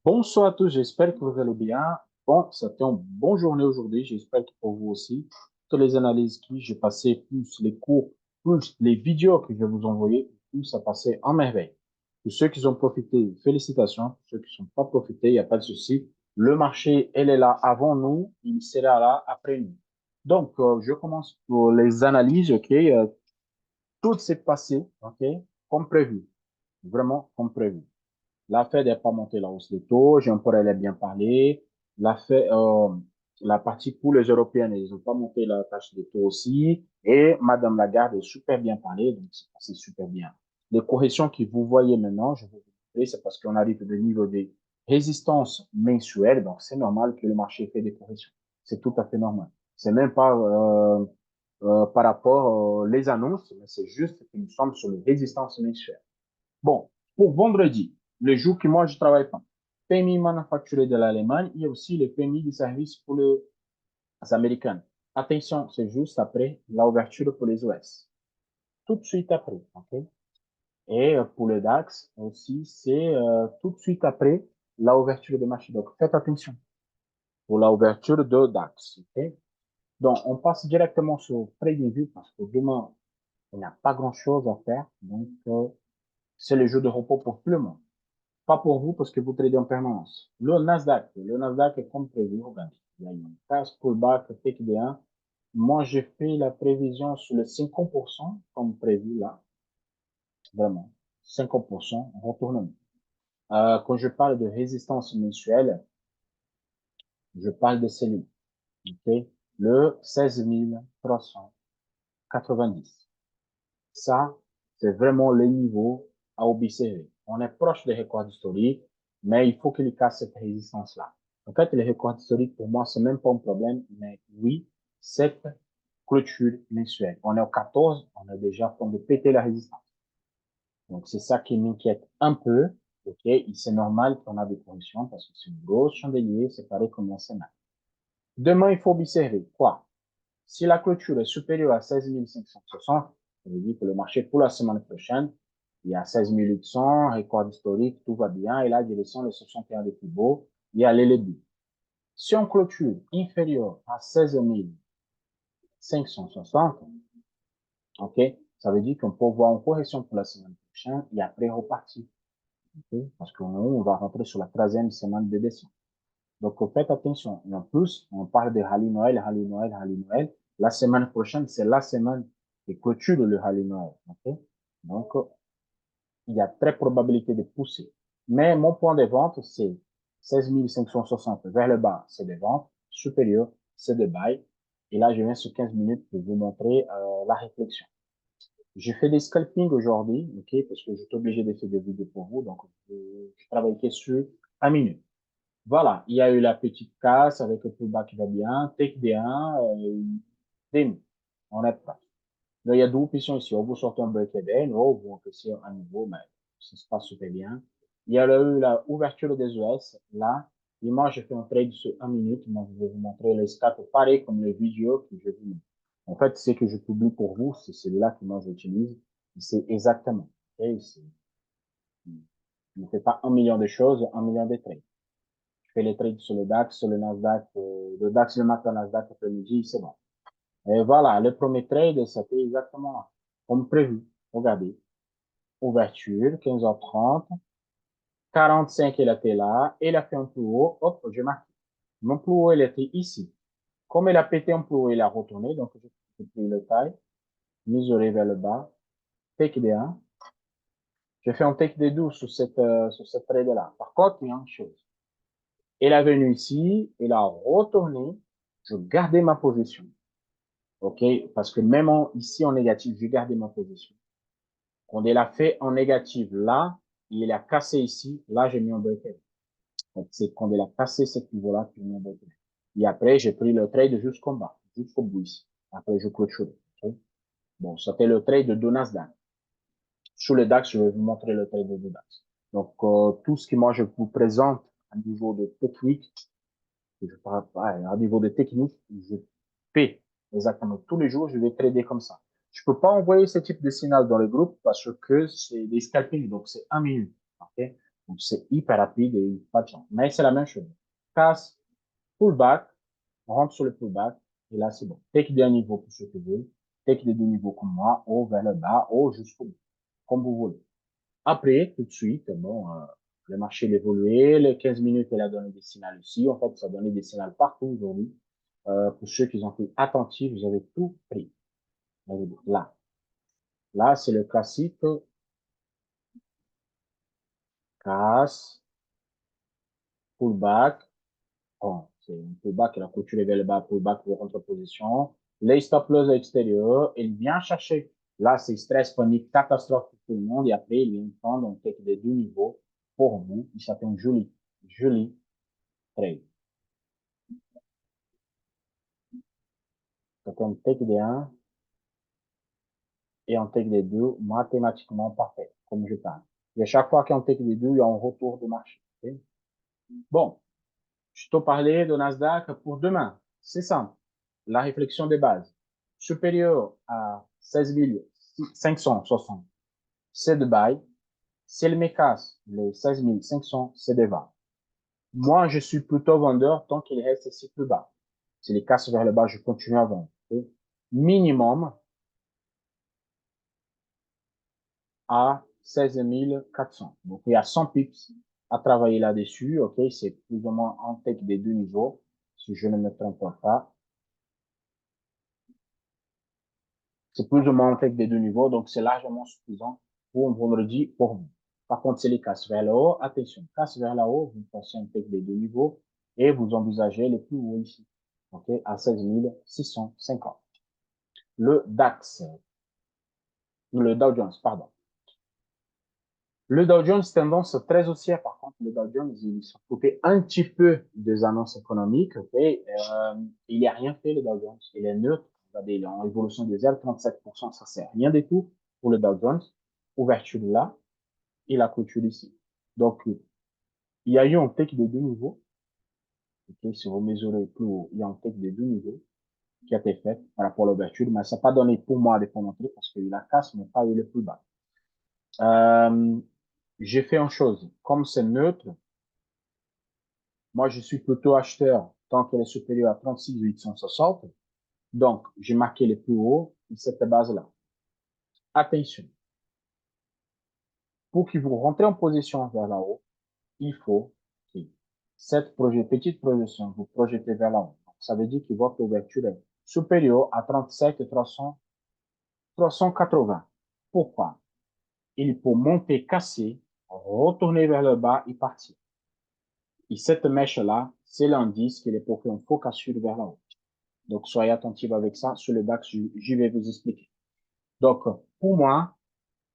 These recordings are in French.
Bonsoir à tous, j'espère que vous allez bien. Bon, c'était une bonne journée aujourd'hui, j'espère que pour vous aussi. Toutes les analyses que j'ai passées, plus les cours, plus les vidéos que je vais vous envoyer, tout ça passé en merveille. Pour ceux qui ont profité, félicitations. Pour ceux qui ne sont pas profités, il n'y a pas de souci. Le marché, elle est là avant nous, il sera là après nous. Donc, je commence pour les analyses, ok? Tout s'est passé, ok? Comme prévu, vraiment comme prévu. La Fed n'est pas monté la hausse des taux. Jean-Paul elle a bien parlé. La Fed, la partie pour les Européennes, ils n'ont pas monté la tâche des taux aussi. Et Madame Lagarde a super bien parlé, donc c'est passé super bien. Les corrections que vous voyez maintenant, je vais vous montrer, c'est parce qu'on arrive au niveau des résistances mensuelles, donc c'est normal que le marché fait des corrections. C'est tout à fait normal. C'est même pas par rapport les annonces, mais c'est juste que nous sommes sur les résistances mensuelles. Bon, pour vendredi, le jour que moi je travaille pas, PMI manufacturé de l'Allemagne, il y a aussi le PMI du service pour les Américains. Attention, c'est juste après l'ouverture pour les US. Tout de suite après, ok? Et pour le DAX aussi, c'est tout de suite après l'ouverture des marchés. Donc, faites attention pour l'ouverture de DAX, ok? Donc, on passe directement sur TradingView parce que demain, il n'y a pas grand-chose à faire. Donc, c'est le jour de repos pour tout le monde. Pas pour vous parce que vous tradez en permanence. Le Nasdaq est comme prévu. Regardez, il y a une casse pullback TQD1. Moi, j'ai fait la prévision sur le 50% comme prévu là. Vraiment. 50% retournement. Quand je parle de résistance mensuelle, je parle de celui, ok? Le 16 390. Ça, c'est vraiment le niveau à observer. On est proche des records historiques, mais il faut qu'il casse cette résistance-là. En fait, les records historiques, pour moi, c'est même pas un problème, mais oui, cette clôture mensuelle. On est au 14, on a déjà en train de péter la résistance. Donc, c'est ça qui m'inquiète un peu. OK, c'est normal qu'on a des corrections parce que c'est une grosse chandelier, c'est pareil comme un scénario. Demain, il faut observer quoi? Si la clôture est supérieure à 16 560, ça veut dire que le marché pour la semaine prochaine, il y a 16 800, record historique, tout va bien, et la direction, le 61 des plus beaux, il y a l'élébut. Si on clôture inférieure à 16 560, ok, ça veut dire qu'on peut voir une correction pour la semaine prochaine et après repartir, ok, parce que nous, on va rentrer sur la 13e semaine de décembre. Donc, faites attention. Et en plus, on parle de rallye Noël, rallye Noël, rallye Noël. La semaine prochaine, c'est la semaine qui clôture le rallye Noël. Okay? Donc, il y a très probabilité de pousser. Mais mon point de vente, c'est 16 560 vers le bas, c'est des ventes. Supérieur, c'est des buy. Et là, je viens sur 15 minutes pour vous montrer la réflexion. J'ai fait des scalpings aujourd'hui, ok, parce que j'étais obligé de faire des vidéos pour vous. Donc, je travaille sur 1 minute. Voilà, il y a eu la petite casse avec le pullback qui va bien, take D1, DEM. On est prêt. Donc, il y a deux options ici. On vous sort un break-even, ou vous encaissez un niveau, mais ça se passe super bien. Il y a eu la ouverture des US, là. Et moi, j'ai fait un trade sur 1 minute. Moi, je vais vous montrer les stats pareil comme les vidéos que je vous montre. En fait, ce que je publie pour vous, c'est celui-là que moi j'utilise. C'est exactement. Okay? Je ne fais pas 1 million de choses, 1 million de trades. Je fais les trades sur le DAX, sur le Nasdaq, le DAX le matin, Nasdaq après-midi, c'est bon. Et voilà, le premier trade, c'était exactement là, comme prévu. Regardez, ouverture, 15h30, 45, il était là, il a fait un plus haut, hop, j'ai marqué. Mon plus haut, il était ici. Comme il a pété un plus haut, il a retourné, donc j'ai pris le taille, mesuré vers le bas, take des 1. J'ai fait un take des 12 sur cette trade-là. Par contre, il y a une chose. Il est venu ici, il a retourné, je gardais ma position. OK? Parce que même ici en négatif, j'ai gardé ma position. Quand il a fait en négatif là, il a cassé ici, là, j'ai mis un break-even. Donc, c'est quand il a cassé ce niveau-là que j'ai mis un break-even. Et après, j'ai pris le trade jusqu'en bas, jusqu'au bout ici. Après, je clôture. Okay? Bon, c'était le trade de Nasdaq. Sur le DAX, je vais vous montrer le trade de DAX. Donc, tout ce que moi je vous présente à niveau de technique, je parle pas, à niveau de technique, je fais exactement tous les jours, je vais trader comme ça. Je peux pas envoyer ce type de signal dans le groupe parce que c'est des scalpings, donc c'est 1 minute. Okay? Donc, c'est hyper rapide et pas de chance. Mais c'est la même chose. Casse, pullback, on rentre sur le pullback, et là, c'est bon. Take d'un niveau pour ceux qui veulent, take des deux niveaux comme moi, haut vers le bas, haut jusqu'au bout, comme vous voulez. Après, tout de suite, bon, le marché il évolué, les 15 minutes, il a donné des signaux ici. En fait, ça a donné des signaux partout aujourd'hui. Pour ceux qui ont été attentifs, vous avez tout pris. Là, là, c'est le classique casse, pullback. Bon, c'est un pullback, il a clôturé vers le bas, pullback pour contre-position. Les stop loss à l'extérieur, il vient chercher. Là, c'est stress, panique, catastrophe pour tout le monde. Et après, il vient prendre un take des deux niveaux pour vous. Et ça fait un joli trade. Ça fait un take des 1 et un take des 2 mathématiquement parfait, comme je parle. Et à chaque fois qu'il y a un take des 2, il y a un retour de marché. Okay? Bon, je te parlais de Nasdaq pour demain. C'est simple. La réflexion des bases. Supérieur à 16 560, c'est de buy. Si elle me casse les 16 500, c'est de vente. Moi, je suis plutôt vendeur tant qu'il reste ici plus bas. Si les casse vers le bas, je continue à vendre. Okay? Minimum à 16 400. Donc, il y a 100 pips à travailler là-dessus. OK? C'est plus ou moins en tête des deux niveaux, si je ne me trompe pas. C'est plus ou moins en tête des deux niveaux, donc c'est largement suffisant pour un vendredi pour vous. Par contre, c'est les casses vers le haut. Attention, casse vers le haut, vous passez en tête des deux niveaux et vous envisagez les plus hauts ici. OK? À 16 650. Le DAX, le Dow Jones, pardon. Le Dow Jones, tendance très haussière. Par contre, le Dow Jones, il s'est coupé un petit peu des annonces économiques. Okay? Il n'a rien fait, le Dow Jones. Il est neutre. Regardez, il est en évolution de 0,37%. Ça sert rien du tout pour le Dow Jones. Ouverture là, et la clôture ici. Donc, il y a eu un take de deux niveaux. Okay? Si vous mesurez plus haut, il y a un take de deux niveaux qui a été fait par rapport à l'ouverture. Mais ça n'a pas donné pour moi de montrer parce qu'il a casse, mais pas eu le plus bas. J'ai fait une chose. Comme c'est neutre, moi, je suis plutôt acheteur tant qu'elle est supérieure à 36 860. Donc, j'ai marqué les plus hauts de cette base-là. Attention. Pour que vous rentrez en position vers la haut, il faut que cette petite projection vous projetez vers la haut. Donc, ça veut dire que votre ouverture est supérieure à 37 380. Pourquoi? Il faut monter, casser, retourner vers le bas et partir. Et cette mèche-là, c'est l'indice qu'il est pour faire un faux cassure vers la haut. Donc, soyez attentifs avec ça. Sur le DAX, je vais vous expliquer. Donc, pour moi,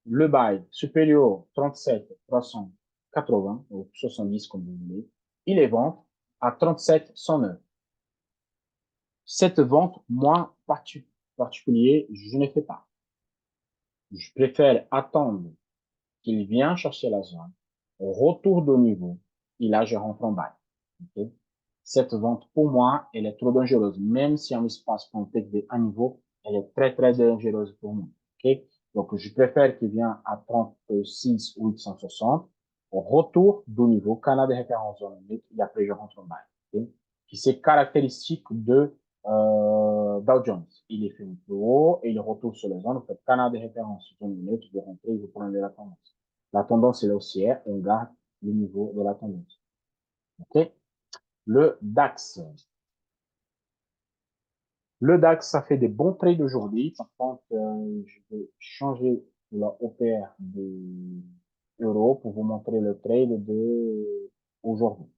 le buy supérieur 37 380 ou 70 comme vous voulez, il est vente à 37 109. Cette vente, moi, particulier, je ne fais pas. Je préfère attendre qu'il vienne chercher la zone, retour de niveau, et là, je rentre en buy. Okay? Cette vente, pour moi, elle est trop dangereuse. Même si on espace pour un niveau, elle est très, très dangereuse pour moi. Okay? Donc, je préfère qu'il vienne à 36 ou 860. Au retour du niveau, canal de référence zone unique, et après, je rentre en bas. Okay? Qui c'est caractéristique de Dow Jones. Il est fait un peu haut et il retourne sur les zones. Vous faites canal de référence zone unique, vous rentrez, vous prenez la tendance. La tendance est haussière et on garde le niveau de la tendance. OK? Le DAX. Le DAX, ça fait des bons trades aujourd'hui. Par contre, je vais changer la OPR de euro pour vous montrer le trade de aujourd'hui.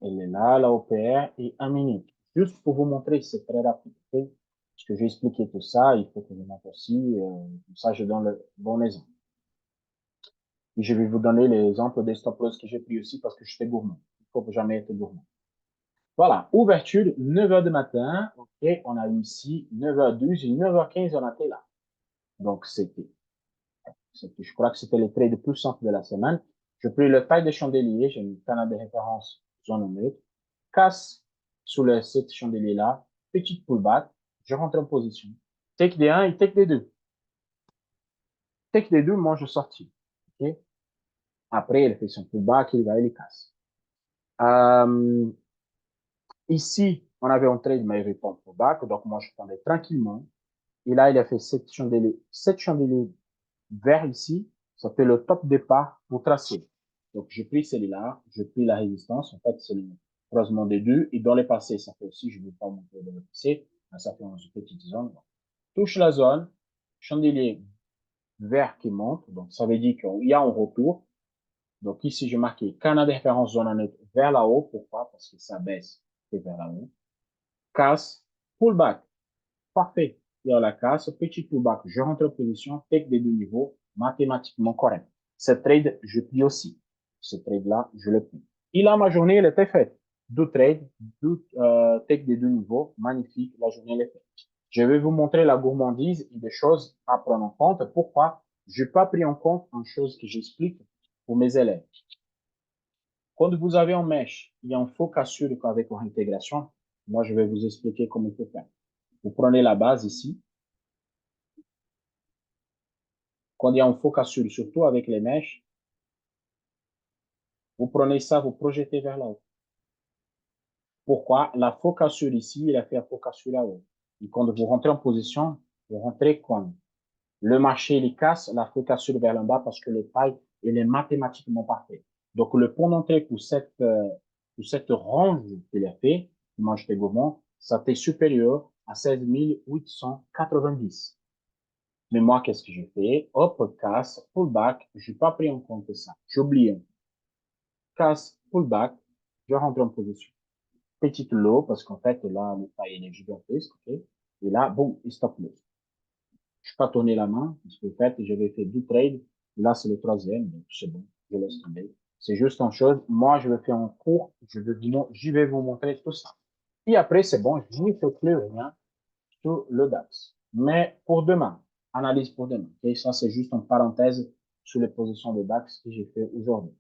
Elle est là, la OPR, et 1 minute. Juste pour vous montrer, c'est très rapide. Okay? Parce que j'ai expliqué tout ça, il faut que je montre aussi. Comme ça, je donne le bon exemple. Et je vais vous donner l'exemple des stop loss que j'ai pris aussi parce que je suis gourmand. Il faut jamais être gourmand. Voilà, ouverture, 9 heures du matin. OK, on a eu ici 9h12 et 9h15, on était là. Donc, je crois que c'était le trade le plus simple de la semaine. Je pris le taille de chandelier, j'ai une canal de référence zone neutre, casse sous le cet chandelier-là, petite pullback, je rentre en position. Take des 1 et take des 2. Take des 2, moi, je sortis. OK? Après, il fait son pullback, il va et il casse. Euh, Ici, on avait un trade, mais il répond pullback. Donc, moi, je prenais tranquillement. Et là, il a fait sept chandeliers vers ici. Ça fait le top départ pour tracer. Donc, j'ai pris celui-là, j'ai pris la résistance. En fait, c'est le croisement des deux. Et dans les passés, ça fait aussi, je ne vais pas montrer dans le passé, mais ça fait une petite zone. Touche la zone, chandelier vert qui monte. Donc, ça veut dire qu'il y a un retour. Donc, ici, j'ai marqué canal de référence zone en net vers la haut. Pourquoi? Parce que ça baisse et vers la haut. Casse, pullback. Parfait. Il y a la casse, petit pullback. Je rentre en position, take des deux niveaux, mathématiquement correct. Ce trade, je plie aussi. Ce trade-là, je le plie. Et là, ma journée, elle était faite. Deux trades, deux take des deux niveaux. Magnifique. La journée, elle est faite. Je vais vous montrer la gourmandise et des choses à prendre en compte. Pourquoi? Je n'ai pas pris en compte une chose que j'explique pour mes élèves. Quand vous avez un mesh, il y a un faux cassure avec une intégration. Moi, je vais vous expliquer comment il faut faire. Vous prenez la base ici. Quand il y a un faux cassure, surtout avec les mèches, vous prenez ça, vous projetez vers là-haut. Pourquoi? La faux cassure ici, il a fait un faux cassure là-haut. Et quand vous rentrez en position, vous rentrez comme le marché, il casse la faux cassure vers le bas parce que le taille, il est mathématiquement parfait. Donc, le point d'entrée pour cette range qu'il a fait, qui mange des gourmands, ça était supérieur à 16 890. Mais moi, qu'est-ce que je fais? Hop, casse, pullback, je n'ai pas pris en compte ça. J'oublie. Casse, pullback, je rentre en position. Petite low, parce qu'en fait, là, le taille est gigantesque, ok? Et là, bon, il stop loss. Je n'ai pas tourné la main, parce qu'en fait, j'avais fait deux trades. Là, c'est le troisième, donc c'est bon, je laisse tomber. C'est juste une chose. Moi, je vais faire un cours, je vais vous montrer tout ça. Et après, c'est bon, je n'y fais plus rien sur le DAX. Mais pour demain, analyse pour demain. Okay? Ça, c'est juste une parenthèse sur les positions de DAX que j'ai fait aujourd'hui.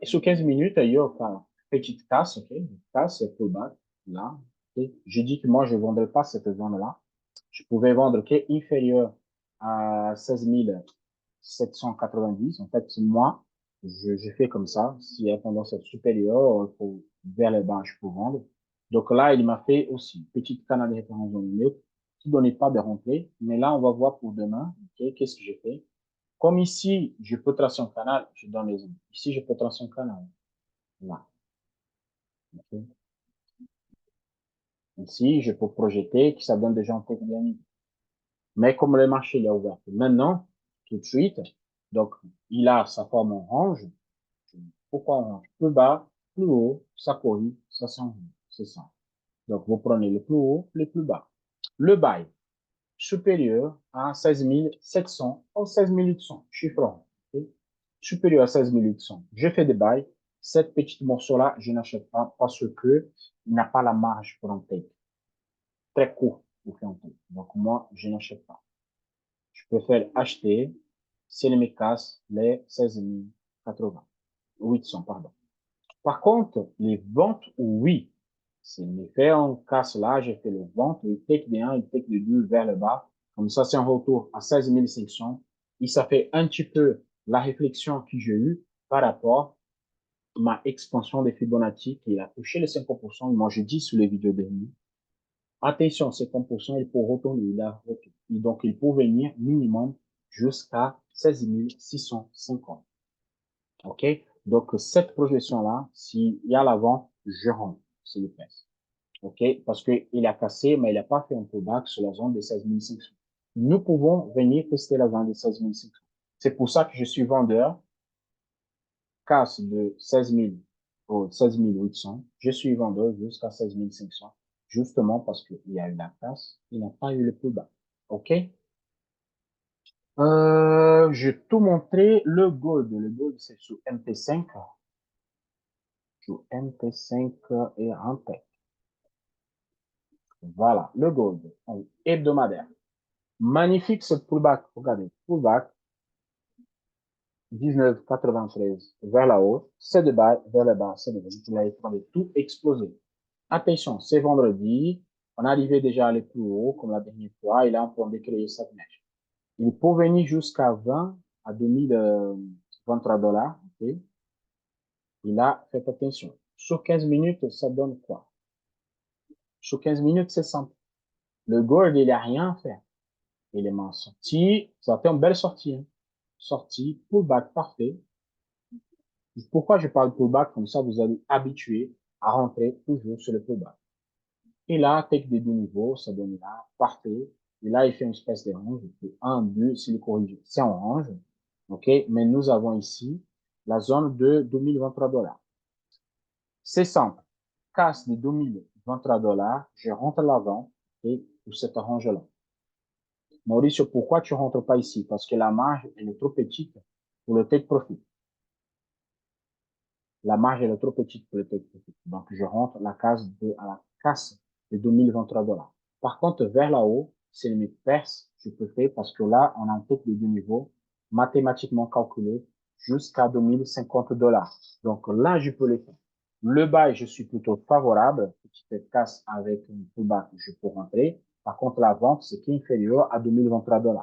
Sur 15 minutes, il y a une petite casse, ok? Une casse pullback, là. Okay? J'ai dit que moi, je ne vendrais pas cette zone-là. Je pouvais vendre inférieur à 16 790. En fait, moi, je fais comme ça. S'il y a tendance à être supérieure, vers le bas, je peux vendre. Donc là, il m'a fait aussi petite canal de référence dans le milieu qui ne donnait pas de rentrée. Mais là, on va voir pour demain. Okay? Qu'est-ce que j'ai fait? Comme ici, je peux tracer un canal, je donne les exemples. Ici, je peux tracer un canal. Là. Okay? Ici, je peux projeter que ça donne déjà un tête bien. Mais comme le marché il est ouvert maintenant, tout de suite, donc il a sa forme en range. Pourquoi en range? Plus bas, plus haut, ça corrige, ça s'en va. C'est ça. Donc vous prenez le plus haut, le plus bas. Le buy supérieur à 16 700 ou 16 800, chiffre rond. Okay? Supérieur à 16 800. Je fais des buys. Cette petite morceau-là, je n'achète pas parce que il n'a pas la marge pour un take. Très court pour faire un take. Donc moi, je n'achète pas. Je préfère acheter si elle me casse les 16 080, 800, pardon. Par contre, les ventes, oui. S'il me fait un casse là, j'ai fait les ventes, il take des 1, il take des 2 vers le bas. Comme ça, c'est un retour à 16 500. Et ça fait un petit peu la réflexion que j'ai eue par rapport à ma expansion des Fibonacci qui a touché les 50%. Moi, je dis sur les vidéos dernières. Attention, 50%, il faut retourner, il a retourné. Donc, il faut venir minimum jusqu'à 16 650. OK? Donc, cette projection-là, s'il y a l'avant, je rentre, s'il le pèse. OK? Parce qu'il a cassé, mais il n'a pas fait un pullback sur la zone des 16 500. Nous pouvons venir tester la zone des 16 500. C'est pour ça que je suis vendeur, casse de 16 000 au 16 800. Je suis vendeur jusqu'à 16 500, justement parce qu'il y a eu la casse, il n'a pas eu le pullback. OK? Je vais tout montrer. Le gold. Le gold, c'est sur MT5. Sur MT5 et en tête. Voilà, le gold. Hebdomadaire. Magnifique ce pullback. Regardez, pullback 19,93 vers la hausse. C'est de bas vers le bas. C'est de bas. Il a de tout exploser. Attention, c'est vendredi. On arrivait déjà à aller plus haut, comme la dernière fois. Et là, on peut décréer cette neige. Il peut venir jusqu'à 20 à 2023 $. OK? Et là, faites attention. Sur 15 minutes, ça donne quoi? Sur 15 minutes, c'est simple. Le gold, il n'a rien à faire. Il est mal sorti. Ça a été une belle sortie. Hein. Sortie, pullback parfait. Pourquoi je parle pullback? Comme ça, vous allez habituer à rentrer toujours sur le pullback. Et là, take des deux niveaux, ça donne là, parfait. Et là, il fait une espèce d'orange. Il fait 1, 2, s'il est corrigé, c'est orange. OK? Mais nous avons ici la zone de 2023 $. C'est simple. Casse de 2023 $, je rentre l'avant et pour cet orange-là. Mauricio, pourquoi tu rentres pas ici? Parce que la marge, elle est trop petite pour le take profit. La marge, elle est trop petite pour le take profit. Donc, je rentre à la casse de 2023 $. Par contre, vers là-haut, c'est me perce, je peux faire parce que là, on a un take de deux niveaux mathématiquement calculé jusqu'à 2050 $. Donc là, je peux le faire. Le bas, je suis plutôt favorable. Petite casse avec un pullback, je peux rentrer. Par contre, la vente, c'est qui est inférieur à 2023 $.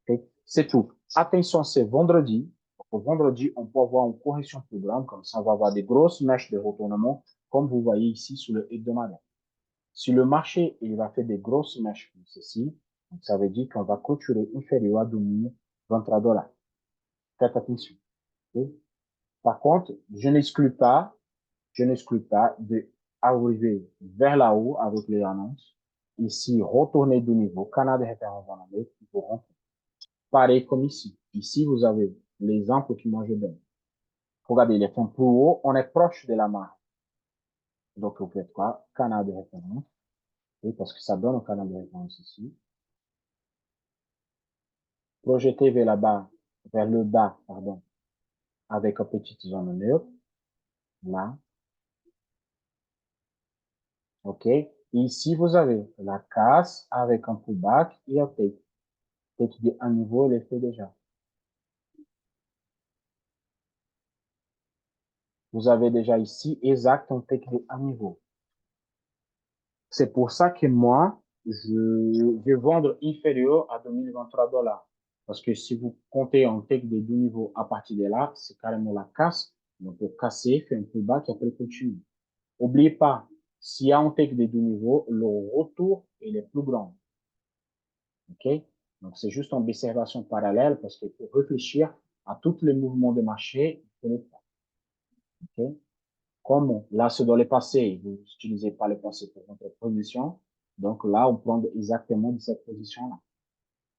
Okay? C'est tout. Attention, c'est vendredi. Au vendredi, on peut avoir une correction plus grande. Comme ça, on va avoir des grosses mèches de retournement, comme vous voyez ici sur le hebdomadaire. Si le marché, il va faire des grosses mèches comme ceci, donc ça veut dire qu'on va clôturer inférieur à 2023 $. Faites attention. Okay? Par contre, je n'exclus pas d'arriver vers là-haut avec les annonces. Ici, retourner de niveau, canal de référence en Amérique, vous rentrez. Pareil comme ici. Ici, vous avez l'exemple que moi je donne. Regardez, les fonds plus haut, on est proche de la marge. Donc, vous faites quoi? Canal de référence. Oui, parce que ça donne un canal de référence ici. Projeter vers le bas, pardon, avec une petite zone neutre. Là. OK. Et ici, vous avez la casse avec un pullback et un take. Take de un niveau, il est fait déjà. Vous avez déjà ici exact un take de un niveau. C'est pour ça que moi, je vais vendre inférieur à 2023 $. Parce que si vous comptez en take de deux niveaux à partir de là, c'est carrément la casse. On peut casser, faire un pullback et après continuer. N'oubliez pas, s'il y a un take de deux niveaux, le retour, il est plus grand. OK? Donc, c'est juste une observation parallèle parce qu'il faut réfléchir à tous les mouvements de marché. OK? Comme là, c'est dans le passé, vous n'utilisez pas le passé pour votre position. Donc là, on prend exactement de cette position-là.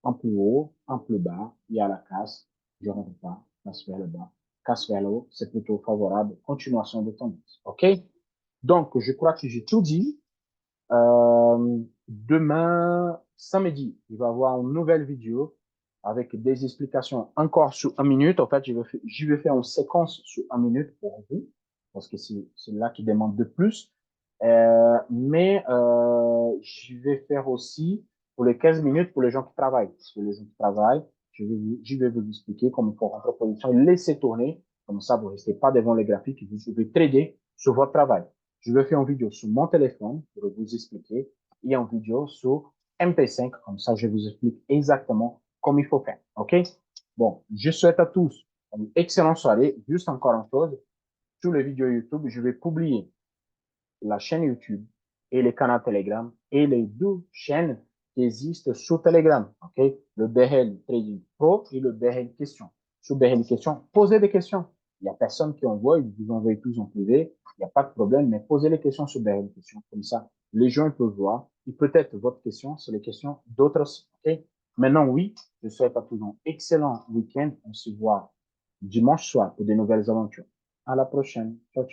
Un plus haut, un plus bas, il y a la casse, je rentre pas, casse vers le bas, casse vers le haut, c'est plutôt favorable, continuation de tendance. OK? Donc, je crois que j'ai tout dit. Demain, samedi, il va y avoir une nouvelle vidéo avec des explications encore sur 1 minute. En fait, je vais faire une séquence sur 1 minute pour vous, parce que c'est là qui demande de plus. Mais je vais faire aussi pour les 15 minutes pour les gens qui travaillent. Parce que les gens qui travaillent, je vais vous expliquer comment il faut rentrer en position, laisser tourner. Comme ça, vous ne restez pas devant les graphiques et vous pouvez trader sur votre travail. Je vais faire une vidéo sur mon téléphone pour vous expliquer et une vidéo sur MP5. Comme ça, je vous explique exactement comment il faut faire. OK? Bon, je souhaite à tous une excellente soirée. Juste encore une chose, sur les vidéos YouTube, je vais publier la chaîne YouTube et le canal Telegram et les deux chaînes qui existent sur Telegram. OK? Le BRL Trading Pro et le BRL Question. Sur BRL Question, posez des questions. Il n'y a personne qui envoie, ils vous envoient tous en privé. Il n'y a pas de problème, mais posez les questions sur BRL Question. Comme ça, les gens peuvent voir. Et peut-être votre question, c'est les questions d'autres aussi. OK? Maintenant, oui, je souhaite à tous un excellent week-end. On se voit dimanche soir pour de nouvelles aventures. À la prochaine. Ciao, ciao.